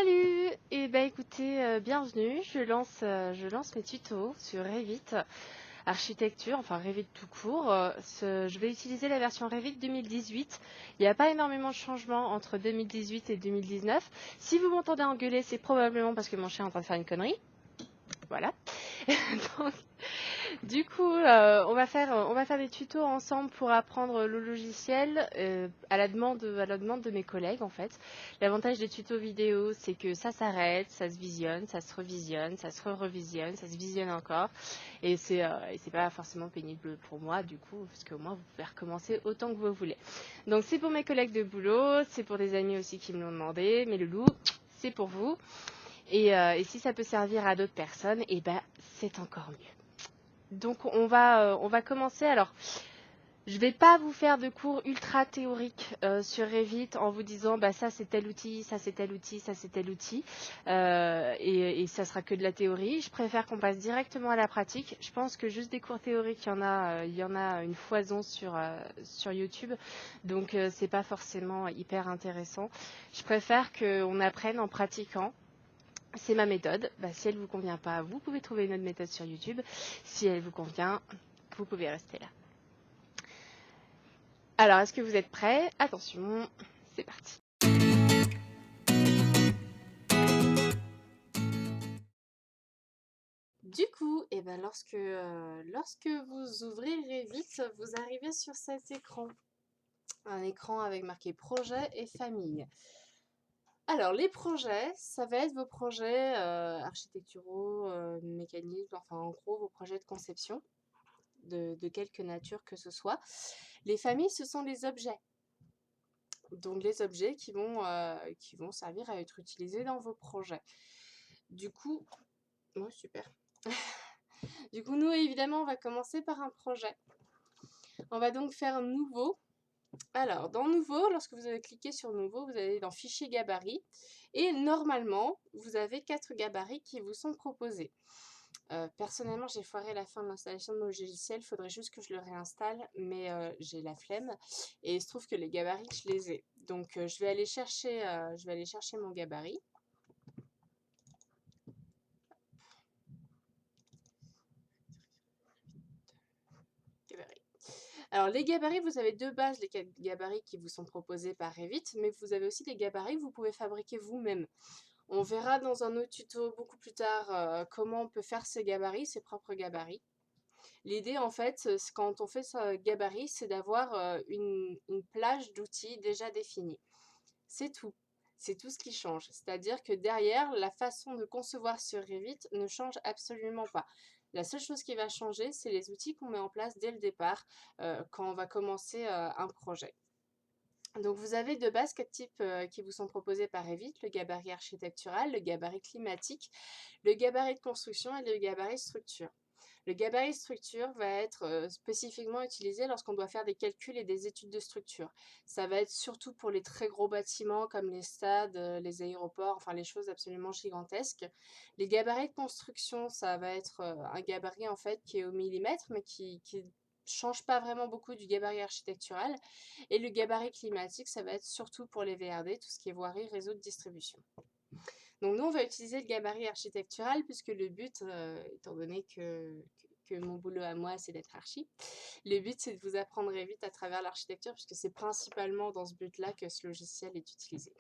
Salut! Et ben écoutez, bienvenue. Je lance mes tutos sur Revit architecture, enfin Revit tout court. Je vais utiliser la version Revit 2018. Il n'y a pas énormément de changements entre 2018 et 2019. Si vous m'entendez engueuler, c'est probablement parce que mon chien est en train de faire une connerie. Voilà. Donc, du coup, on va faire des tutos ensemble pour apprendre le logiciel à la demande de mes collègues en fait. L'avantage des tutos vidéo, c'est que ça s'arrête, ça se visionne, ça se revisionne, ça se revisionne, ça se visionne encore. Et c'est pas forcément pénible pour moi du coup, parce qu'au moins vous pouvez recommencer autant que vous voulez. Donc c'est pour mes collègues de boulot, c'est pour des amis aussi qui me l'ont demandé. Mais le loup, c'est pour vous. Et si ça peut servir à d'autres personnes, et ben c'est encore mieux. Donc on va commencer. Alors, je vais pas vous faire de cours ultra théoriques sur Revit en vous disant bah ça c'est tel outil, ça c'est tel outil, ça c'est tel outil, et ça sera que de la théorie. Je préfère qu'on passe directement à la pratique. Je pense que juste des cours théoriques, il y en a une foison sur YouTube, donc c'est pas forcément hyper intéressant. Je préfère qu'on apprenne en pratiquant. C'est ma méthode. Si elle ne vous convient pas, vous pouvez trouver une autre méthode sur YouTube. Si elle vous convient, vous pouvez rester là. Alors, est-ce que vous êtes prêts? Attention, c'est parti. Du coup, lorsque vous ouvrez Revit, vous arrivez sur cet écran. Un écran avec marqué projet et famille. Alors, les projets, ça va être vos projets architecturaux, mécaniques, enfin en gros vos projets de conception. De quelque nature que ce soit. Les familles, ce sont les objets. Donc les objets qui vont servir à être utilisés dans vos projets. Du coup, super. Du coup, nous, évidemment, on va commencer par un projet. On va donc faire nouveau. Alors, dans nouveau, lorsque vous avez cliqué sur nouveau, vous allez dans fichier gabarit. Et normalement, vous avez 4 gabarits qui vous sont proposés. Personnellement, j'ai foiré la fin de l'installation de mon logiciel. Il faudrait juste que je le réinstalle, mais j'ai la flemme. Et il se trouve que les gabarits, je les ai. Donc, je vais aller chercher mon gabarit. Alors, les gabarits, vous avez de base les 4 gabarits qui vous sont proposés par Revit, mais vous avez aussi des gabarits que vous pouvez fabriquer vous-même. On verra dans un autre tuto beaucoup plus tard comment on peut faire ses gabarits, ses propres gabarits. L'idée, en fait, quand on fait ce gabarit, c'est d'avoir une plage d'outils déjà définie. C'est tout. C'est tout ce qui change. C'est-à-dire que derrière, la façon de concevoir sur Revit ne change absolument pas. La seule chose qui va changer, c'est les outils qu'on met en place dès le départ quand on va commencer un projet. Donc vous avez de base 4 types qui vous sont proposés par Revit: le gabarit architectural, le gabarit climatique, le gabarit de construction et le gabarit structure. Le gabarit structure va être spécifiquement utilisé lorsqu'on doit faire des calculs et des études de structure. Ça va être surtout pour les très gros bâtiments comme les stades, les aéroports, enfin les choses absolument gigantesques. Les gabarits de construction, ça va être un gabarit en fait qui est au millimètre, mais qui change pas vraiment beaucoup du gabarit architectural. Et le gabarit climatique, ça va être surtout pour les VRD, tout ce qui est voirie, réseau de distribution. Donc nous, on va utiliser le gabarit architectural puisque le but, étant donné que mon boulot à moi, c'est d'être archi, le but, c'est de vous apprendre Revit à travers l'architecture puisque c'est principalement dans ce but-là que ce logiciel est utilisé.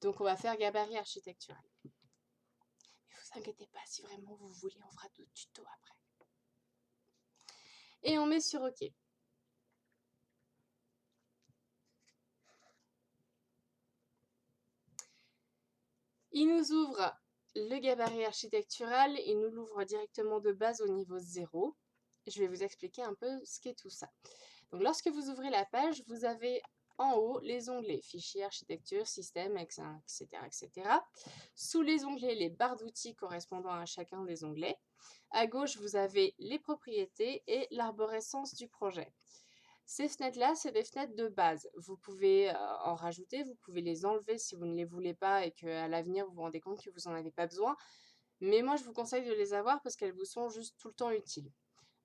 Donc on va faire gabarit architectural. Mais vous inquiétez pas, si vraiment vous voulez, on fera d'autres tutos après. Et on met sur OK. Il nous ouvre le gabarit architectural, il nous l'ouvre directement de base au niveau 0. Je vais vous expliquer un peu ce qu'est tout ça. Donc, lorsque vous ouvrez la page, vous avez en haut les onglets fichiers, architecture, système, etc., etc. Sous les onglets, les barres d'outils correspondant à chacun des onglets. À gauche, vous avez les propriétés et l'arborescence du projet. Ces fenêtres-là, c'est des fenêtres de base. Vous pouvez en rajouter, vous pouvez les enlever si vous ne les voulez pas et qu'à l'avenir, vous vous rendez compte que vous n'en avez pas besoin. Mais moi, je vous conseille de les avoir parce qu'elles vous sont juste tout le temps utiles.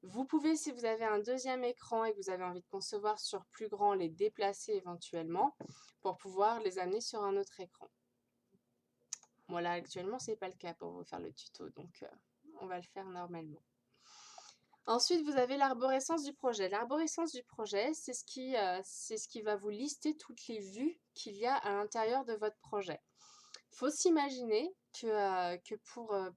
Vous pouvez, si vous avez un deuxième écran et que vous avez envie de concevoir sur plus grand, les déplacer éventuellement pour pouvoir les amener sur un autre écran. Moi là actuellement c'est pas le cas pour vous faire le tuto, donc on va le faire normalement. Ensuite, vous avez l'arborescence du projet. L'arborescence du projet, c'est ce qui va vous lister toutes les vues qu'il y a à l'intérieur de votre projet. Il faut s'imaginer que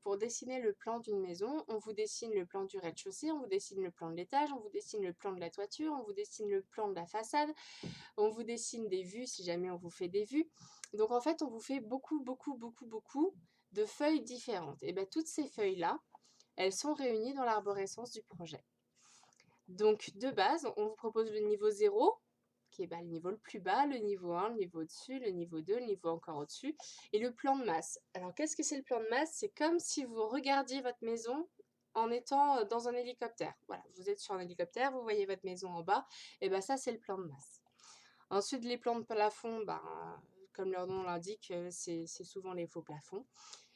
pour dessiner le plan d'une maison, on vous dessine le plan du rez-de-chaussée, on vous dessine le plan de l'étage, on vous dessine le plan de la toiture, on vous dessine le plan de la façade, on vous dessine des vues si jamais on vous fait des vues. Donc en fait, on vous fait beaucoup de feuilles différentes. Et bien toutes ces feuilles-là, elles sont réunies dans l'arborescence du projet. Donc de base, on vous propose le niveau 0, qui est le niveau le plus bas, le niveau 1, le niveau au-dessus, le niveau 2, le niveau encore au-dessus, et le plan de masse. Alors qu'est-ce que c'est le plan de masse? C'est comme si vous regardiez votre maison en étant dans un hélicoptère. Voilà, vous êtes sur un hélicoptère, vous voyez votre maison en bas, et bien ça c'est le plan de masse. Ensuite, les plans de plafond, comme leur nom l'indique, c'est souvent les faux plafonds.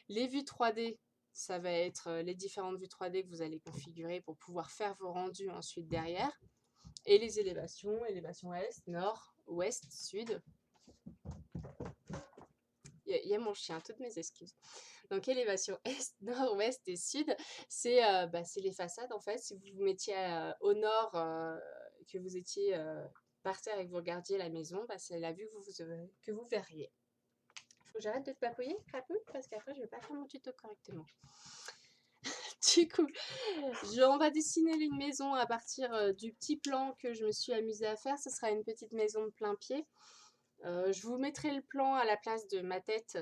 Les vues 3D, ça va être les différentes vues 3D que vous allez configurer pour pouvoir faire vos rendus ensuite derrière. Et les élévations, élévation est, nord, ouest, sud. Il y a mon chien, toutes mes excuses. Donc élévation est, nord, ouest et sud, c'est les façades en fait. Si vous vous mettiez au nord, que vous étiez par terre et que vous regardiez la maison, c'est la vue que vous verriez. Faut que j'arrête de te papouiller, Crapou, parce qu'après je vais pas faire mon tuto correctement. Du coup, on va dessiner une maison à partir du petit plan que je me suis amusée à faire. Ce sera une petite maison de plein pied. Je vous mettrai le plan à la place de ma tête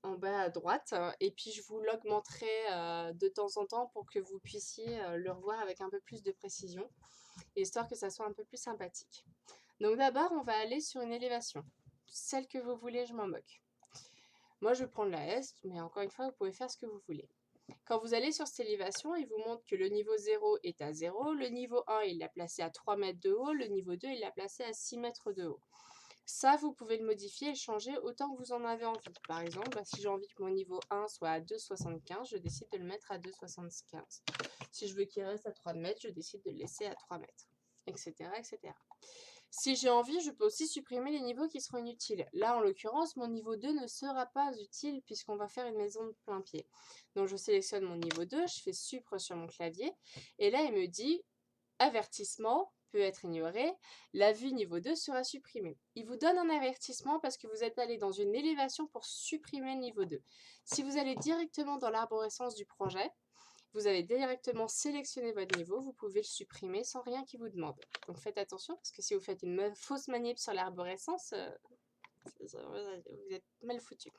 en bas à droite. Et puis je vous l'augmenterai de temps en temps pour que vous puissiez le revoir avec un peu plus de précision, histoire que ça soit un peu plus sympathique. Donc d'abord, on va aller sur une élévation. Celle que vous voulez, je m'en moque. Moi, je vais prendre la est, mais encore une fois, vous pouvez faire ce que vous voulez. Quand vous allez sur cette élévation, il vous montre que le niveau 0 est à 0, le niveau 1, il l'a placé à 3 mètres de haut, le niveau 2, il l'a placé à 6 mètres de haut. Ça, vous pouvez le modifier et le changer autant que vous en avez envie. Par exemple, si j'ai envie que mon niveau 1 soit à 2,75, je décide de le mettre à 2,75. Si je veux qu'il reste à 3 mètres, je décide de le laisser à 3 mètres, etc. etc. Si j'ai envie, je peux aussi supprimer les niveaux qui seront inutiles. Là, en l'occurrence, mon niveau 2 ne sera pas utile puisqu'on va faire une maison de plein pied. Donc, je sélectionne mon niveau 2, je fais Supre sur mon clavier. Et là, il me dit « Avertissement peut être ignoré, la vue niveau 2 sera supprimée ». Il vous donne un avertissement parce que vous êtes allé dans une élévation pour supprimer le niveau 2. Si vous allez directement dans l'arborescence du projet, vous avez directement sélectionné votre niveau, vous pouvez le supprimer sans rien qui vous demande. Donc faites attention parce que si vous faites une fausse manip sur l'arborescence, vous êtes mal foutu.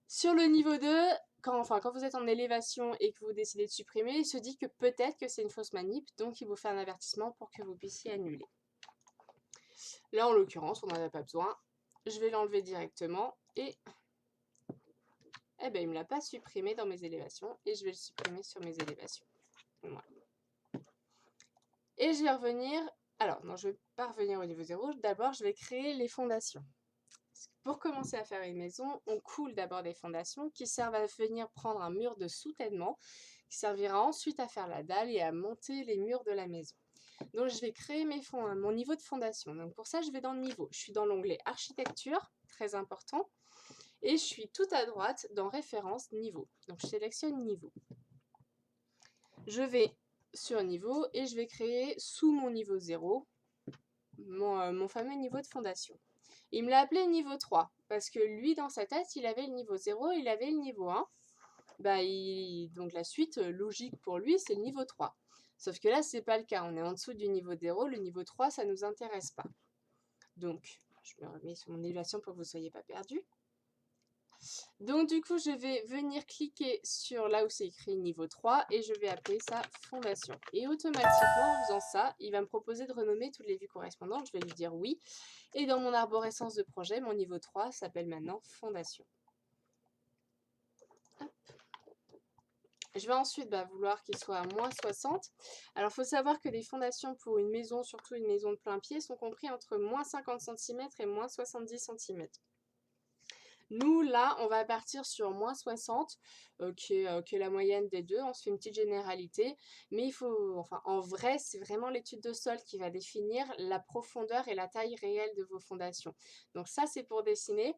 Sur le niveau 2, quand vous êtes en élévation et que vous décidez de supprimer, il se dit que peut-être que c'est une fausse manip, donc il vous fait un avertissement pour que vous puissiez annuler. Là, en l'occurrence, on n'en a pas besoin. Je vais l'enlever directement et eh ben, il ne me l'a pas supprimé dans mes élévations et je vais le supprimer sur mes élévations. Voilà. Et je vais revenir... Alors, non, je ne vais pas revenir au niveau 0. D'abord, je vais créer les fondations. Pour commencer à faire une maison, on coule d'abord des fondations qui servent à venir prendre un mur de soutènement qui servira ensuite à faire la dalle et à monter les murs de la maison. Donc, je vais créer mon niveau de fondation. Donc, pour ça, je vais dans le niveau. Je suis dans l'onglet Architecture, très important. Et je suis tout à droite dans Référence Niveau. Donc, je sélectionne Niveau. Je vais sur Niveau et je vais créer sous mon niveau 0 mon fameux niveau de fondation. Il me l'a appelé niveau 3 parce que lui, dans sa tête, il avait le niveau 0, il avait le niveau 1. Donc la suite logique pour lui, c'est le niveau 3. Sauf que là, c'est pas le cas. On est en dessous du niveau 0. Le niveau 3, ça ne nous intéresse pas. Donc, je me remets sur mon élévation pour que vous ne soyez pas perdus. Donc du coup, je vais venir cliquer sur là où c'est écrit niveau 3 et je vais appeler ça fondation. Et automatiquement, en faisant ça, il va me proposer de renommer toutes les vues correspondantes. Je vais lui dire oui. Et dans mon arborescence de projet, mon niveau 3 s'appelle maintenant fondation. Hop. Je vais ensuite vouloir qu'il soit à moins 60. Alors, il faut savoir que les fondations pour une maison, surtout une maison de plein pied, sont compris entre moins 50 cm et moins 70 cm. Nous, là, on va partir sur moins 60, qui est la moyenne des deux. On se fait une petite généralité. Mais en vrai, c'est vraiment l'étude de sol qui va définir la profondeur et la taille réelle de vos fondations. Donc ça, c'est pour dessiner.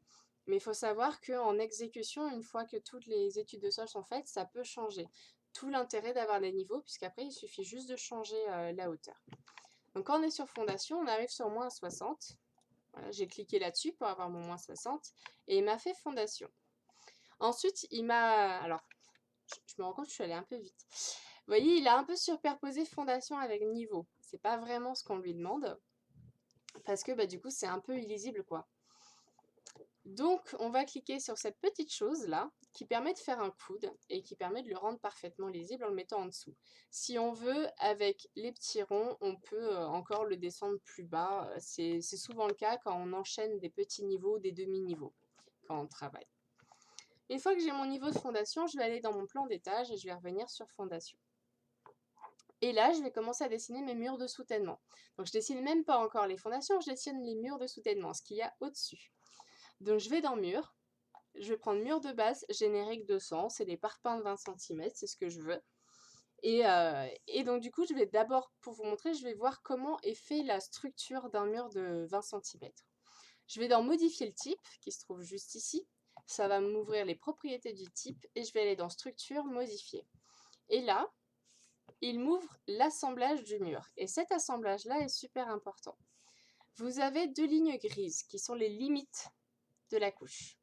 Mais il faut savoir qu'en exécution, une fois que toutes les études de sol sont faites, ça peut changer. Tout l'intérêt d'avoir des niveaux, puisqu'après, il suffit juste de changer la hauteur. Donc quand on est sur fondation, on arrive sur moins 60. Voilà, j'ai cliqué là-dessus pour avoir mon moins 60 et il m'a fait fondation. Ensuite, il m'a... Alors, je me rends compte que je suis allée un peu vite. Vous voyez, il a un peu superposé fondation avec niveau. C'est pas vraiment ce qu'on lui demande parce que du coup, c'est un peu illisible, quoi. Donc, on va cliquer sur cette petite chose-là qui permet de faire un coude et qui permet de le rendre parfaitement lisible en le mettant en dessous. Si on veut, avec les petits ronds, on peut encore le descendre plus bas. C'est souvent le cas quand on enchaîne des petits niveaux, des demi-niveaux, quand on travaille. Une fois que j'ai mon niveau de fondation, je vais aller dans mon plan d'étage et je vais revenir sur fondation. Et là, je vais commencer à dessiner mes murs de soutènement. Donc, je dessine même pas encore les fondations, je dessine les murs de soutènement, ce qu'il y a au-dessus. Donc, je vais dans mur. Je vais prendre mur de base, générique 200, c'est des parpaings de 20 cm, c'est ce que je veux. Et donc du coup, je vais d'abord, pour vous montrer, je vais voir comment est fait la structure d'un mur de 20 cm. Je vais dans modifier le type, qui se trouve juste ici. Ça va m'ouvrir les propriétés du type et je vais aller dans structure, modifier. Et là, il m'ouvre l'assemblage du mur. Et cet assemblage-là est super important. Vous avez deux lignes grises qui sont les limites de la couche.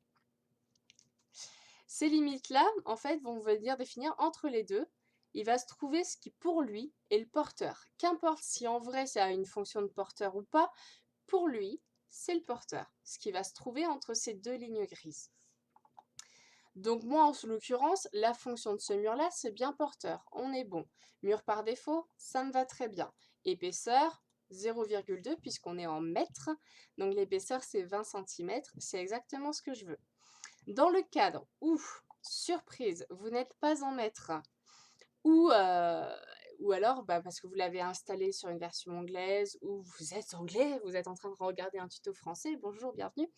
Ces limites-là, en fait, vont venir définir entre les deux. Il va se trouver ce qui, pour lui, est le porteur. Qu'importe si en vrai ça a une fonction de porteur ou pas, pour lui, c'est le porteur. Ce qui va se trouver entre ces deux lignes grises. Donc moi, en l'occurrence, la fonction de ce mur-là, c'est bien porteur. On est bon. Mur par défaut, ça me va très bien. Épaisseur, 0,2 puisqu'on est en mètres. Donc l'épaisseur, c'est 20 cm. C'est exactement ce que je veux. Dans le cadre où, surprise, vous n'êtes pas en mètres, ou alors parce que vous l'avez installé sur une version anglaise, ou vous êtes anglais, vous êtes en train de regarder un tuto français, bonjour, bienvenue.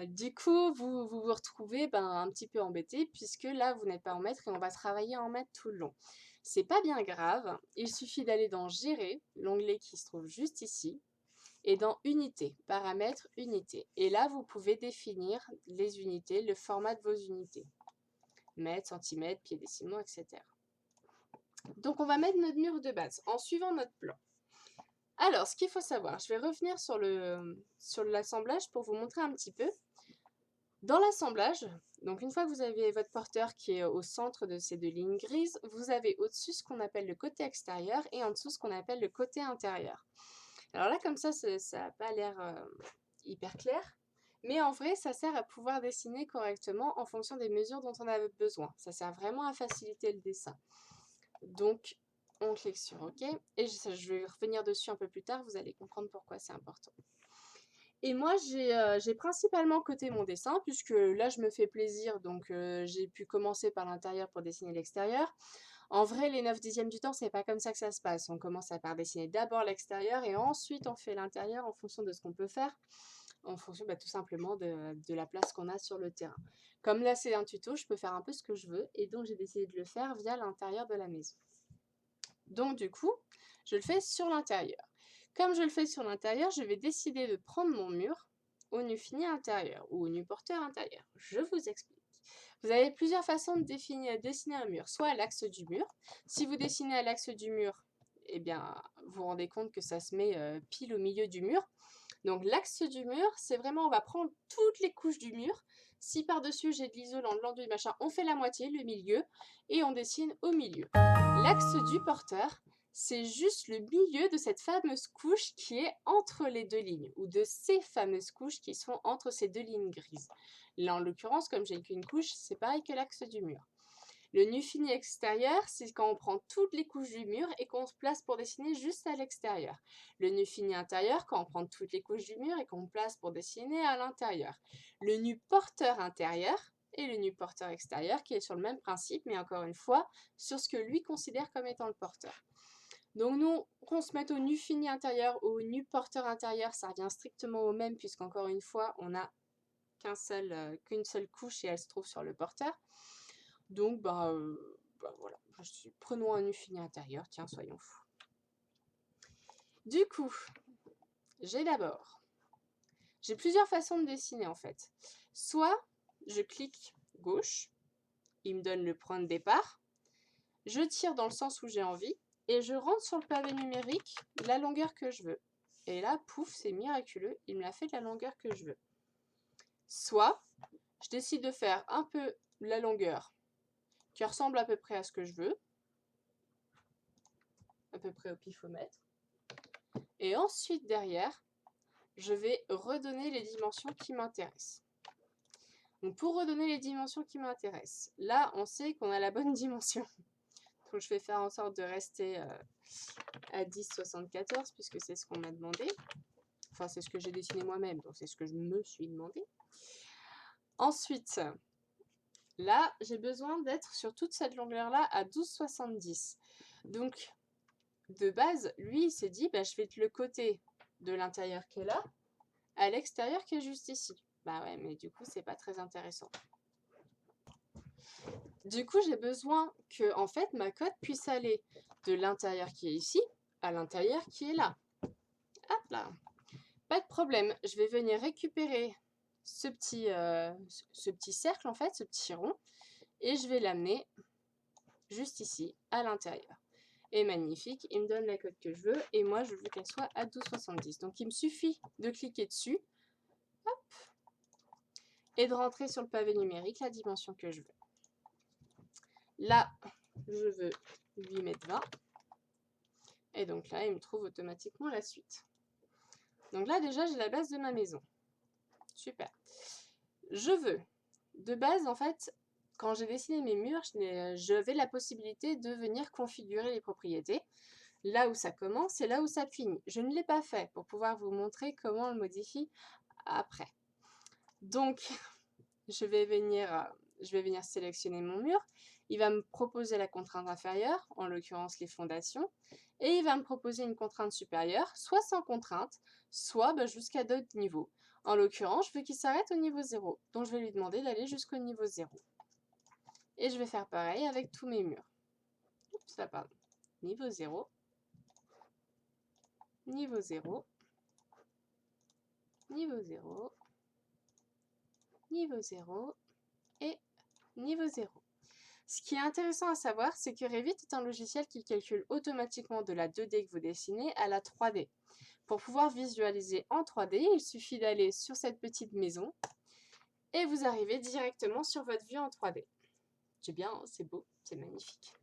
Du coup, vous vous retrouvez un petit peu embêté, puisque là, vous n'êtes pas en mètres et on va travailler en mètres tout le long. C'est pas bien grave, il suffit d'aller dans Gérer, l'onglet qui se trouve juste ici, et dans Unités, paramètres, unités. Et là, vous pouvez définir les unités, le format de vos unités. Mètres, centimètres, pieds décimaux, etc. Donc, on va mettre notre mur de base en suivant notre plan. Alors, ce qu'il faut savoir, je vais revenir sur l'assemblage pour vous montrer un petit peu. Dans l'assemblage, donc une fois que vous avez votre porteur qui est au centre de ces deux lignes grises, vous avez au-dessus ce qu'on appelle le côté extérieur et en dessous ce qu'on appelle le côté intérieur. Alors là, comme ça n'a pas l'air hyper clair. Mais en vrai, ça sert à pouvoir dessiner correctement en fonction des mesures dont on a besoin. Ça sert vraiment à faciliter le dessin. Donc, on clique sur OK. Et je vais revenir dessus un peu plus tard. Vous allez comprendre pourquoi c'est important. Et moi, j'ai principalement coté mon dessin, puisque là, je me fais plaisir. Donc, j'ai pu commencer par l'intérieur pour dessiner l'extérieur. En vrai, les 9/10 du temps, c'est pas comme ça que ça se passe. On commence par dessiner d'abord l'extérieur et ensuite on fait l'intérieur en fonction de ce qu'on peut faire, en fonction tout simplement de la place qu'on a sur le terrain. Comme là, c'est un tuto, je peux faire un peu ce que je veux et donc j'ai décidé de le faire via l'intérieur de la maison. Donc du coup, je le fais sur l'intérieur. Comme je le fais sur l'intérieur, je vais décider de prendre mon mur au nu fini intérieur ou au nu porteur intérieur. Je vous explique. Vous avez plusieurs façons de dessiner un mur, soit à l'axe du mur. Si vous dessinez à l'axe du mur, eh bien, vous vous rendez compte que ça se met pile au milieu du mur. Donc l'axe du mur, c'est vraiment, on va prendre toutes les couches du mur. Si par-dessus j'ai de l'isolant, de l'enduit, machin, on fait la moitié, le milieu, et on dessine au milieu. L'axe du porteur, c'est juste le milieu de cette fameuse couche qui est entre les deux lignes, ou de ces fameuses couches qui sont entre ces deux lignes grises. Là, en l'occurrence, comme j'ai qu'une couche, c'est pareil que l'axe du mur. Le nu fini extérieur, c'est quand on prend toutes les couches du mur et qu'on se place pour dessiner juste à l'extérieur. Le nu fini intérieur, quand on prend toutes les couches du mur et qu'on place pour dessiner à l'intérieur. Le nu porteur intérieur et le nu porteur extérieur qui est sur le même principe, mais encore une fois, sur ce que lui considère comme étant le porteur. Donc nous, qu'on se mette au nu fini intérieur ou au nu porteur intérieur, ça revient strictement au même puisqu'encore une fois, on n'a qu'une seule couche et elle se trouve sur le porteur. Donc, voilà, prenons un nu fini intérieur, tiens, soyons fous. Du coup, j'ai plusieurs façons de dessiner en fait. Soit je clique gauche, il me donne le point de départ, je tire dans le sens où j'ai envie et je rentre sur le pavé numérique la longueur que je veux. Et là, pouf, c'est miraculeux, il me l'a fait de la longueur que je veux. Soit je décide de faire un peu la longueur qui ressemble à peu près à ce que je veux, à peu près au pifomètre. Et ensuite, derrière, je vais redonner les dimensions qui m'intéressent. Donc, pour redonner les dimensions qui m'intéressent, là, on sait qu'on a la bonne dimension. Donc, je vais faire en sorte de rester à 10,74 puisque c'est ce qu'on m'a demandé. Enfin, c'est ce que j'ai dessiné moi-même, donc c'est ce que je me suis demandé. Ensuite, là, j'ai besoin d'être sur toute cette longueur-là à 12,70. Donc, de base, lui, il s'est dit, bah, je vais être le côté de l'intérieur qui est là, à l'extérieur qui est juste ici. Bah ouais, mais du coup, c'est pas très intéressant. Du coup, j'ai besoin que, en fait, ma cote puisse aller de l'intérieur qui est ici à l'intérieur qui est là. Hop là. Pas de problème, je vais venir récupérer ce petit cercle, en fait, ce petit rond, et je vais l'amener juste ici, à l'intérieur. Et magnifique, il me donne la cote que je veux, et moi, je veux qu'elle soit à 12,70. Donc, il me suffit de cliquer dessus, hop, et de rentrer sur le pavé numérique la dimension que je veux. Là, je veux 8,20 m. Et donc là, il me trouve automatiquement la suite. Donc là, déjà, j'ai la base de ma maison. Super. Je veux, de base, en fait, quand j'ai dessiné mes murs, j'avais la possibilité de venir configurer les propriétés. Là où ça commence et là où ça finit. Je ne l'ai pas fait pour pouvoir vous montrer comment on le modifie après. Donc, je vais venir sélectionner mon mur. Il va me proposer la contrainte inférieure, en l'occurrence les fondations, et il va me proposer une contrainte supérieure, soit sans contrainte, soit jusqu'à d'autres niveaux. En l'occurrence, je veux qu'il s'arrête au niveau 0, donc je vais lui demander d'aller jusqu'au niveau 0. Et je vais faire pareil avec tous mes murs. Oups, là, pardon. Niveau 0, niveau 0, niveau 0, niveau 0 et niveau 0. Ce qui est intéressant à savoir, c'est que Revit est un logiciel qui calcule automatiquement de la 2D que vous dessinez à la 3D. Pour pouvoir visualiser en 3D, il suffit d'aller sur cette petite maison et vous arrivez directement sur votre vue en 3D. C'est bien, hein, c'est beau, c'est magnifique.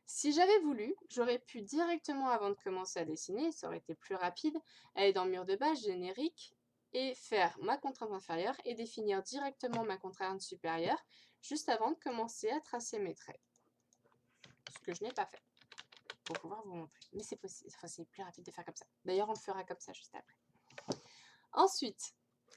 Si j'avais voulu, j'aurais pu directement, avant de commencer à dessiner, ça aurait été plus rapide, aller dans le mur de base, générique, et faire ma contrainte inférieure et définir directement ma contrainte supérieure juste avant de commencer à tracer mes traits. Ce que je n'ai pas fait pour pouvoir vous montrer. Mais c'est possible, enfin, c'est plus rapide de faire comme ça. D'ailleurs, on le fera comme ça juste après. Ensuite,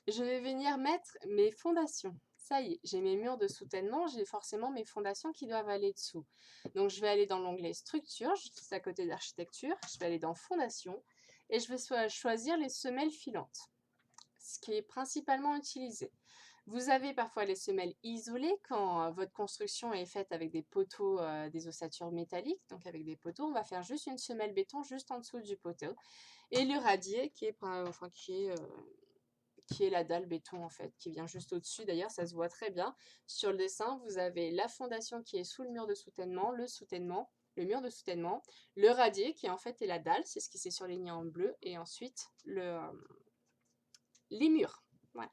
je vais venir mettre mes fondations. Ça y est, j'ai mes murs de soutènement, j'ai forcément mes fondations qui doivent aller dessous. Donc, je vais aller dans l'onglet structure, juste à côté d'architecture. Je vais aller dans fondation et je vais choisir les semelles filantes, ce qui est principalement utilisé. Vous avez parfois les semelles isolées quand votre construction est faite avec des poteaux, des ossatures métalliques. Donc avec des poteaux, on va faire juste une semelle béton juste en dessous du poteau. Et le radier qui est la dalle béton en fait, qui vient juste au-dessus. D'ailleurs, ça se voit très bien. Sur le dessin, vous avez la fondation qui est sous le mur de soutènement, le mur de soutènement, le radier qui en fait est la dalle, c'est ce qui s'est surligné en bleu, et ensuite les murs. Voilà.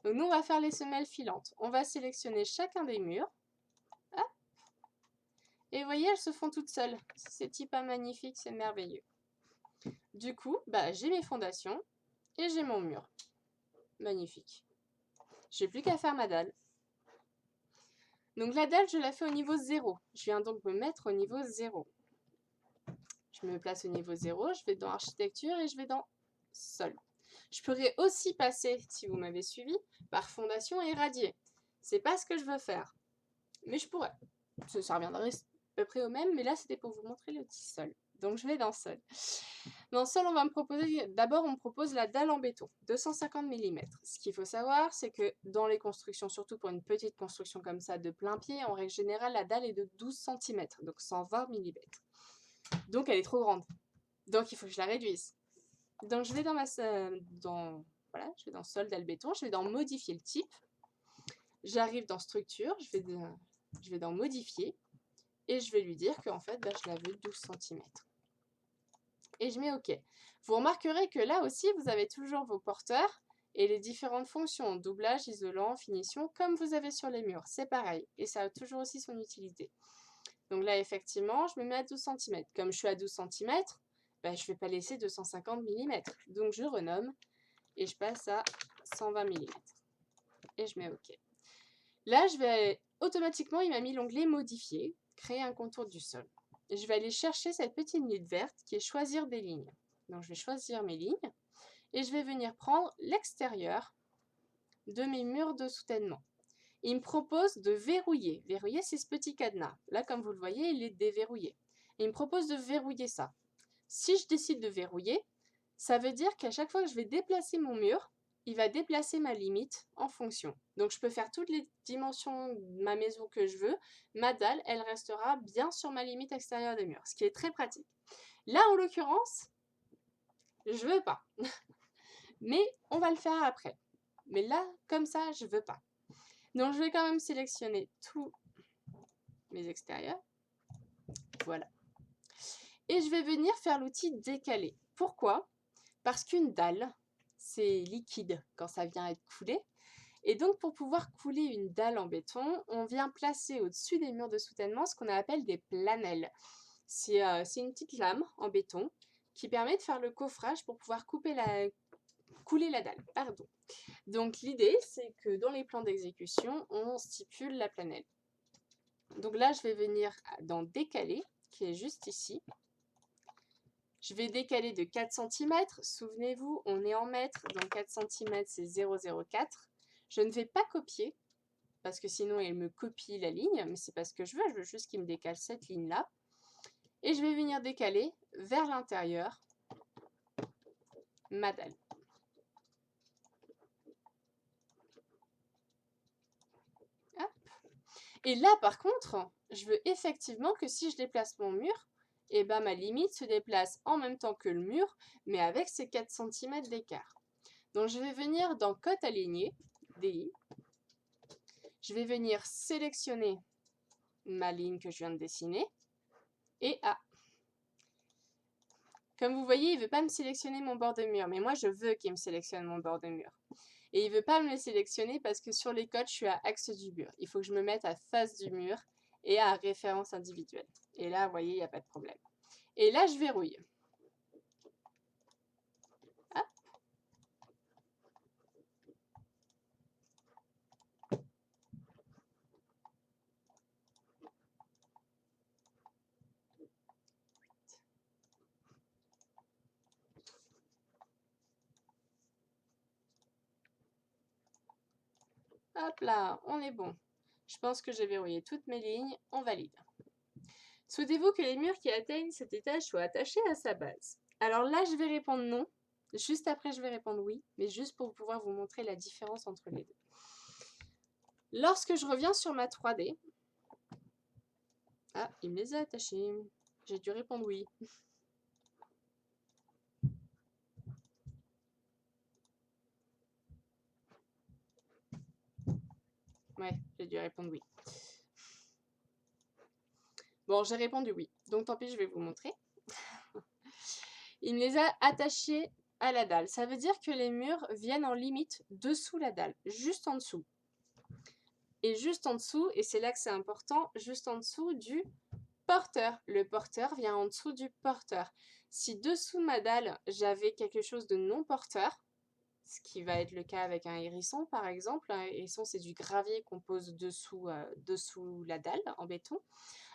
Donc nous, on va faire les semelles filantes. On va sélectionner chacun des murs. Hop. Et vous voyez, elles se font toutes seules. C'est pas magnifique, c'est merveilleux. Du coup, j'ai mes fondations et j'ai mon mur. Magnifique. J'ai plus qu'à faire ma dalle. Donc la dalle, je la fais au niveau 0. Je viens donc me mettre au niveau 0. Je me place au niveau 0, je vais dans architecture et je vais dans sol. Je pourrais aussi passer, si vous m'avez suivi, par fondation et radier. C'est pas ce que je veux faire, mais je pourrais. Ça reviendrait à peu près au même, mais là c'était pour vous montrer le petit sol. Donc je vais dans sol. Dans sol, on va me proposer, d'abord on me propose la dalle en béton, 250 mm. Ce qu'il faut savoir, c'est que dans les constructions, surtout pour une petite construction comme ça de plein pied, en règle générale, la dalle est de 12 cm, donc 120 mm. Donc elle est trop grande. Donc il faut que je la réduise. Donc je vais dans voilà, je vais dans solde dalle béton, je vais dans modifier le type. J'arrive dans structure, je vais dans modifier et je vais lui dire qu'en fait, bah, je la veux 12 cm. Et je mets OK. Vous remarquerez que là aussi, vous avez toujours vos porteurs et les différentes fonctions, doublage, isolant, finition, comme vous avez sur les murs. C'est pareil et ça a toujours aussi son utilité. Donc là, effectivement, je me mets à 12 cm. Comme je suis à 12 cm, bah, je ne vais pas laisser 250 mm. Donc je renomme et je passe à 120 mm. Et je mets OK. Là, automatiquement, il m'a mis l'onglet modifier, créer un contour du sol. Et je vais aller chercher cette petite ligne verte qui est choisir des lignes. Donc je vais choisir mes lignes et je vais venir prendre l'extérieur de mes murs de soutènement. Il me propose de verrouiller. Verrouiller, c'est ce petit cadenas. Là, comme vous le voyez, il est déverrouillé. Et il me propose de verrouiller ça. Si je décide de verrouiller, ça veut dire qu'à chaque fois que je vais déplacer mon mur, il va déplacer ma limite en fonction. Donc, je peux faire toutes les dimensions de ma maison que je veux. Ma dalle, elle restera bien sur ma limite extérieure des murs, ce qui est très pratique. Là, en l'occurrence, je veux pas. Mais on va le faire après. Mais là, comme ça, je veux pas. Donc, je vais quand même sélectionner tous mes extérieurs. Voilà. Et je vais venir faire l'outil décaler. Pourquoi? Parce qu'une dalle, c'est liquide quand ça vient être coulé. Et donc, pour pouvoir couler une dalle en béton, on vient placer au-dessus des murs de soutènement ce qu'on appelle des planelles. C'est une petite lame en béton qui permet de faire le coffrage pour pouvoir couler la dalle. Pardon. Donc, l'idée, c'est que dans les plans d'exécution, on stipule la planelle. Donc là, je vais venir dans décaler, qui est juste ici. Je vais décaler de 4 cm. Souvenez-vous, on est en mètres, donc 4 cm, c'est 0,04. Je ne vais pas copier, parce que sinon, il me copie la ligne, mais c'est pas ce que je veux juste qu'il me décale cette ligne-là. Et je vais venir décaler vers l'intérieur ma dalle. Hop. Et là, par contre, je veux effectivement que si je déplace mon mur, et ben ma limite se déplace en même temps que le mur, mais avec ces 4 cm d'écart. Donc je vais venir dans cote alignée, DI. Je vais venir sélectionner ma ligne que je viens de dessiner. Et comme vous voyez, il ne veut pas me sélectionner mon bord de mur, mais moi je veux qu'il me sélectionne mon bord de mur. Et il ne veut pas me le sélectionner parce que sur les cotes, je suis à axe du mur. Il faut que je me mette à face du mur et à référence individuelle. Et là, vous voyez, il n'y a pas de problème. Et là, je verrouille. Hop. Hop là, on est bon. Je pense que j'ai verrouillé toutes mes lignes, on valide. Souhaitez-vous que les murs qui atteignent cet étage soient attachés à sa base? Alors là, je vais répondre non. Juste après, je vais répondre oui, mais juste pour pouvoir vous montrer la différence entre les deux. Lorsque je reviens sur ma 3D, ah, il me les a attachés. J'ai dû répondre oui. Ouais, j'ai dû répondre oui. Bon, j'ai répondu oui, donc tant pis, je vais vous montrer. Il me les a attachés à la dalle. Ça veut dire que les murs viennent en limite dessous la dalle, juste en dessous. Et juste en dessous, et c'est là que c'est important, juste en dessous du porteur. Le porteur vient en dessous du porteur. Si dessous ma dalle, j'avais quelque chose de non porteur, ce qui va être le cas avec un hérisson par exemple, un hérisson c'est du gravier qu'on pose dessous la dalle en béton,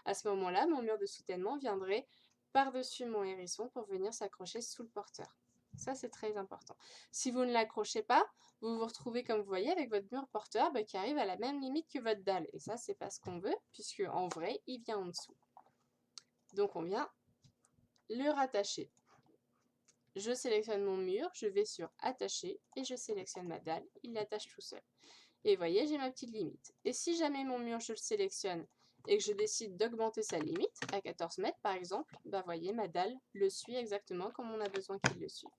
à ce moment-là, mon mur de soutènement viendrait par-dessus mon hérisson pour venir s'accrocher sous le porteur. Ça, c'est très important. Si vous ne l'accrochez pas, vous vous retrouvez, comme vous voyez, avec votre mur porteur qui arrive à la même limite que votre dalle. Et ça, c'est pas ce qu'on veut, puisque en vrai, il vient en dessous. Donc, on vient le rattacher. Je sélectionne mon mur, je vais sur attacher et je sélectionne ma dalle. Il l'attache tout seul. Et vous voyez, j'ai ma petite limite. Et si jamais mon mur, je le sélectionne et que je décide d'augmenter sa limite, à 14 mètres par exemple, bah voyez, ma dalle le suit exactement comme on a besoin qu'il le suive.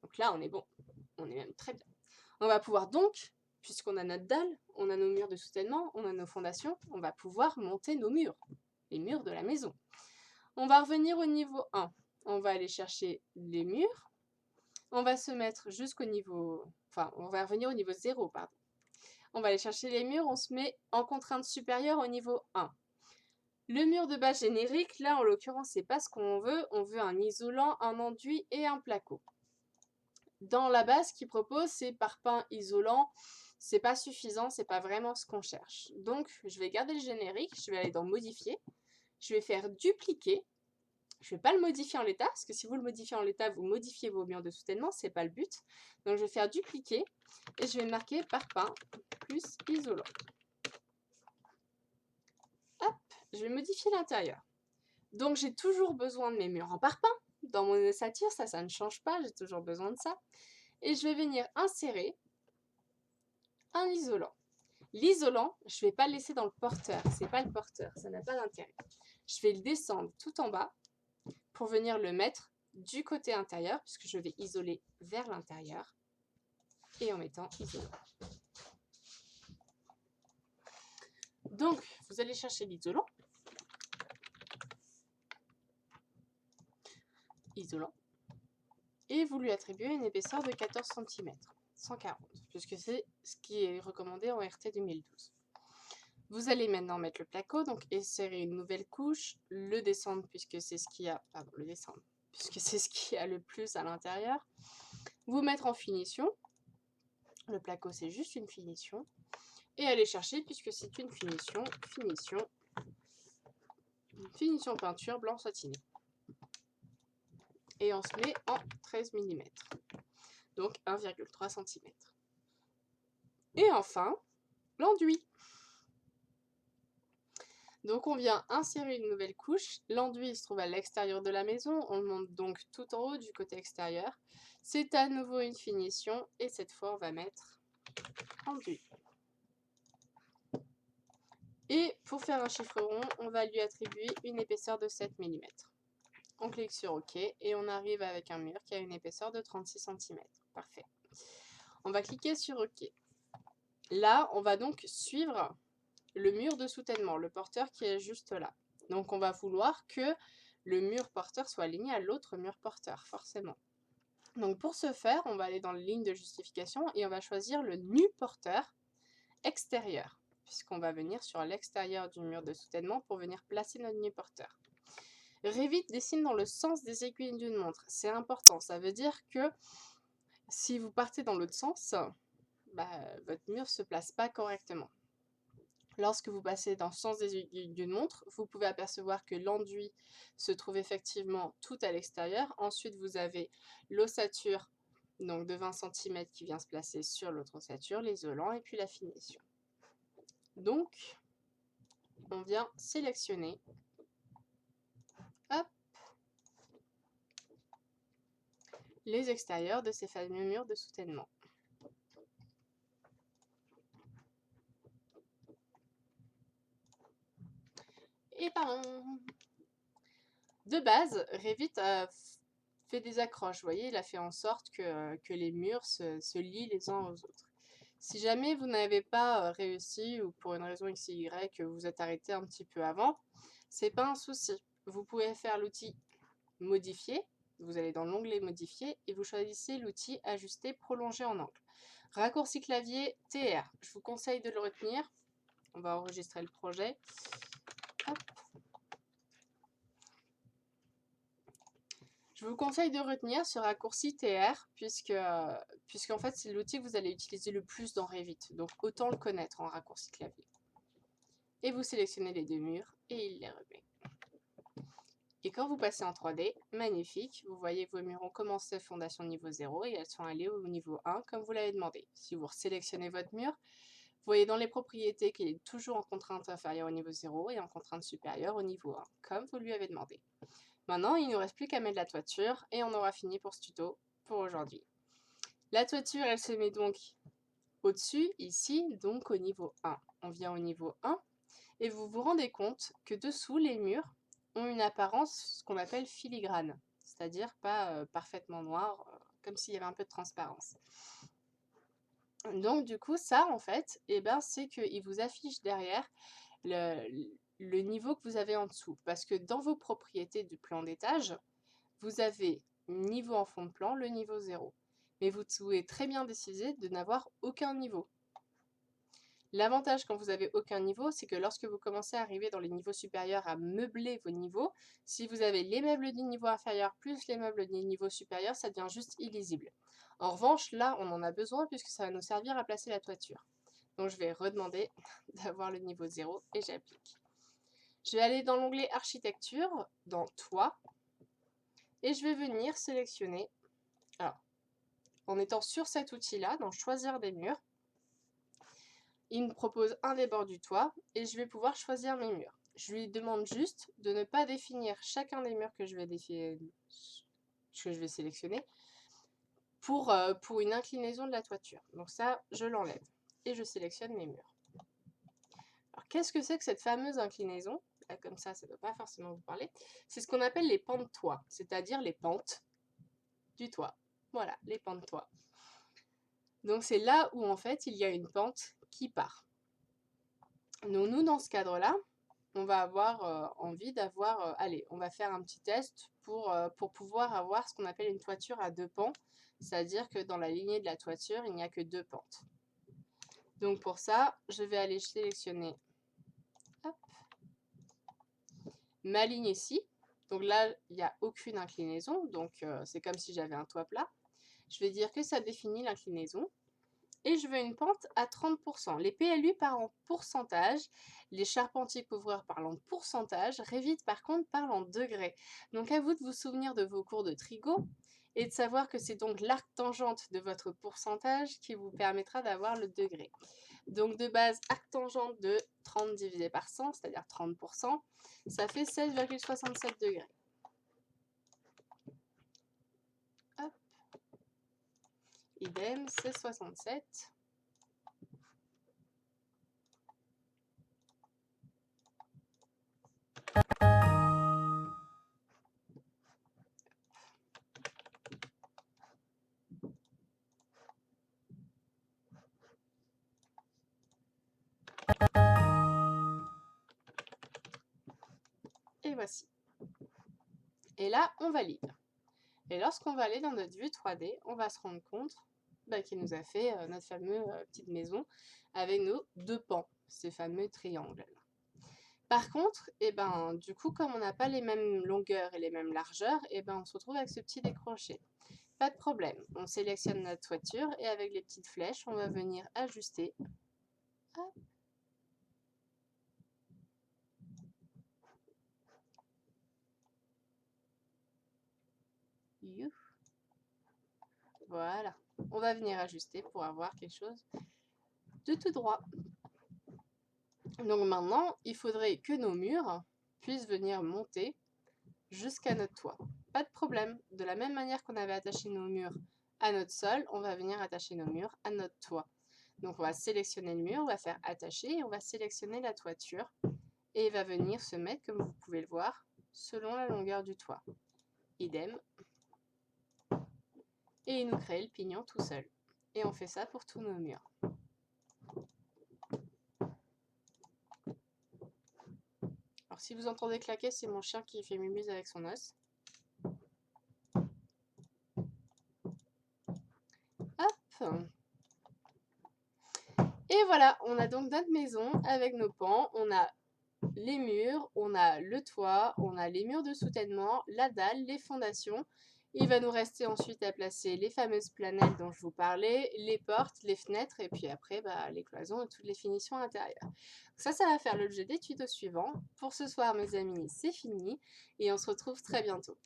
Donc là, on est bon. on est même très bien. On va pouvoir donc, puisqu'on a notre dalle, on a nos murs de soutènement, on a nos fondations, on va pouvoir monter nos murs, les murs de la maison. On va revenir au niveau 1. On va aller chercher les murs. On va se mettre jusqu'au niveau... Enfin, on va revenir au niveau 0, pardon. On va aller chercher les murs, on se met en contrainte supérieure au niveau 1. Le mur de base générique, là en l'occurrence, c'est pas ce qu'on veut. On veut un isolant, un enduit et un placo. Dans la base, ce qu'il propose, c'est parpaing isolant. C'est pas suffisant, c'est pas vraiment ce qu'on cherche. Donc, je vais garder le générique, je vais aller dans modifier. Je vais faire dupliquer. Je ne vais pas le modifier en l'état, parce que si vous le modifiez en l'état, vous modifiez vos murs de soutènement, c'est pas le but. Donc je vais faire dupliquer et je vais marquer parpaing plus isolant. Hop, je vais modifier l'intérieur. Donc j'ai toujours besoin de mes murs en parpaing. Dans mon ossature, ça ne change pas, j'ai toujours besoin de ça. Et je vais venir insérer un isolant. L'isolant, je ne vais pas le laisser dans le porteur, c'est pas le porteur, ça n'a pas d'intérêt. Je vais le descendre tout en bas pour venir le mettre du côté intérieur, puisque je vais isoler vers l'intérieur, et en mettant isolant. Donc, vous allez chercher l'isolant. Isolant. Et vous lui attribuez une épaisseur de 14 cm, 140, puisque c'est ce qui est recommandé en RT 2012. Vous allez maintenant mettre le placo, donc insérer une nouvelle couche, le descendre puisque c'est ce qui a, puisque c'est ce qui a le plus à l'intérieur. Vous mettre en finition. Le placo, c'est juste une finition. Et aller chercher, puisque c'est une finition, finition peinture blanc satiné. Et on se met en 13 mm. Donc 1,3 cm. Et enfin, l'enduit. Donc on vient insérer une nouvelle couche. L'enduit se trouve à l'extérieur de la maison. On le monte donc tout en haut du côté extérieur. C'est à nouveau une finition. Et cette fois, on va mettre enduit. Et pour faire un chiffre rond, on va lui attribuer une épaisseur de 7 mm. On clique sur OK et on arrive avec un mur qui a une épaisseur de 36 cm. Parfait. On va cliquer sur OK. Là, on va donc suivre le mur de soutènement, le porteur qui est juste là. Donc on va vouloir que le mur porteur soit aligné à l'autre mur porteur, forcément. Donc pour ce faire, on va aller dans la ligne de justification et on va choisir le nu porteur extérieur, puisqu'on va venir sur l'extérieur du mur de soutènement pour venir placer notre nu porteur. Revit dessine dans le sens des aiguilles d'une montre. C'est important, ça veut dire que si vous partez dans l'autre sens, votre mur ne se place pas correctement. Lorsque vous passez dans le sens des aiguilles d'une montre, vous pouvez apercevoir que l'enduit se trouve effectivement tout à l'extérieur. Ensuite, vous avez l'ossature donc de 20 cm qui vient se placer sur l'autre ossature, l'isolant et puis la finition. Donc, on vient sélectionner hop, les extérieurs de ces fameux murs de soutènement. Et de base, Revit a fait des accroches. Vous voyez, il a fait en sorte que les murs se lient les uns aux autres. Si jamais vous n'avez pas réussi ou pour une raison X ou Y que vous êtes arrêté un petit peu avant, c'est pas un souci. Vous pouvez faire l'outil modifier. Vous allez dans l'onglet modifier et vous choisissez l'outil ajuster prolonger en angle. Raccourci clavier TR. Je vous conseille de le retenir. On va enregistrer le projet. Hop. Je vous conseille de retenir ce raccourci TR puisqu'en fait c'est l'outil que vous allez utiliser le plus dans Revit. Donc autant le connaître en raccourci clavier. Et vous sélectionnez les deux murs et il les remet. Et quand vous passez en 3D, magnifique, vous voyez que vos murs ont commencé fondation niveau 0 et elles sont allées au niveau 1 comme vous l'avez demandé. Si vous sélectionnez votre mur, vous voyez dans les propriétés qu'il est toujours en contrainte inférieure au niveau 0 et en contrainte supérieure au niveau 1, comme vous lui avez demandé. Maintenant, il ne nous reste plus qu'à mettre la toiture et on aura fini pour ce tuto pour aujourd'hui. La toiture, elle se met donc au-dessus, ici, donc au niveau 1. On vient au niveau 1 et vous vous rendez compte que dessous, les murs ont une apparence, ce qu'on appelle filigrane, c'est-à-dire pas parfaitement noir, comme s'il y avait un peu de transparence. Donc du coup, ça en fait, c'est qu'il vous affiche derrière le niveau que vous avez en dessous. Parce que dans vos propriétés du plan d'étage, vous avez niveau en fond de plan, le niveau 0. Mais vous pouvez très bien décider de n'avoir aucun niveau. L'avantage quand vous n'avez aucun niveau, c'est que lorsque vous commencez à arriver dans les niveaux supérieurs à meubler vos niveaux, si vous avez les meubles du niveau inférieur plus les meubles du niveau supérieur, ça devient juste illisible. En revanche, là, on en a besoin puisque ça va nous servir à placer la toiture. Donc je vais redemander d'avoir le niveau 0 et j'applique. Je vais aller dans l'onglet architecture, dans toit, et je vais venir sélectionner, alors, en étant sur cet outil-là, dans choisir des murs, il me propose un des bords du toit et je vais pouvoir choisir mes murs. Je lui demande juste de ne pas définir chacun des murs que je vais sélectionner pour une inclinaison de la toiture. Donc ça, je l'enlève et je sélectionne mes murs. Alors qu'est-ce que c'est que cette fameuse inclinaison? Là, comme ça ne doit pas forcément vous parler. C'est ce qu'on appelle les pans de toit, c'est-à-dire les pentes du toit. Voilà, les pans de toit. Donc c'est là où en fait il y a une pente qui part. Donc nous, dans ce cadre-là, on va avoir envie d'avoir... allez, on va faire un petit test pour pouvoir avoir ce qu'on appelle une toiture à 2 pans. C'est-à-dire que dans la lignée de la toiture, il n'y a que 2 pentes. Donc pour ça, je vais aller sélectionner ma ligne ici. Donc là, il n'y a aucune inclinaison. Donc c'est comme si j'avais un toit plat. Je vais dire que ça définit l'inclinaison. Et je veux une pente à 30%. Les PLU parlent en pourcentage, les charpentiers couvreurs parlent en pourcentage, Revit par contre parle en degrés. Donc à vous de vous souvenir de vos cours de trigo et de savoir que c'est donc l'arc tangente de votre pourcentage qui vous permettra d'avoir le degré. Donc de base, arc tangente de 30 divisé par 100, c'est-à-dire 30%, ça fait 16,67 degrés. Hop. Idem, c'est 67. Et voici. Et là, on valide. Et lorsqu'on va aller dans notre vue 3D, on va se rendre compte qu'il nous a fait notre fameuse petite maison avec nos 2 pans, ces fameux triangles. Par contre, du coup, comme on n'a pas les mêmes longueurs et les mêmes largeurs, on se retrouve avec ce petit décroché. Pas de problème, on sélectionne notre toiture et avec les petites flèches, on va venir ajuster. Hop. Voilà, on va venir ajuster pour avoir quelque chose de tout droit. Donc maintenant, il faudrait que nos murs puissent venir monter jusqu'à notre toit. Pas de problème. De la même manière qu'on avait attaché nos murs à notre sol, on va venir attacher nos murs à notre toit. Donc on va sélectionner le mur, on va faire attacher et on va sélectionner la toiture. Et il va venir se mettre, comme vous pouvez le voir, selon la longueur du toit. Idem. Et il nous crée le pignon tout seul. Et on fait ça pour tous nos murs. Alors si vous entendez claquer, c'est mon chien qui fait mumuse avec son os. Hop. Et voilà, on a donc notre maison avec nos pans, on a les murs, on a le toit, on a les murs de soutènement, la dalle, les fondations. Il va nous rester ensuite à placer les fameuses planètes dont je vous parlais, les portes, les fenêtres et puis après les cloisons et toutes les finitions intérieures. Ça va faire l'objet des tutos suivants. Pour ce soir mes amis, c'est fini et on se retrouve très bientôt.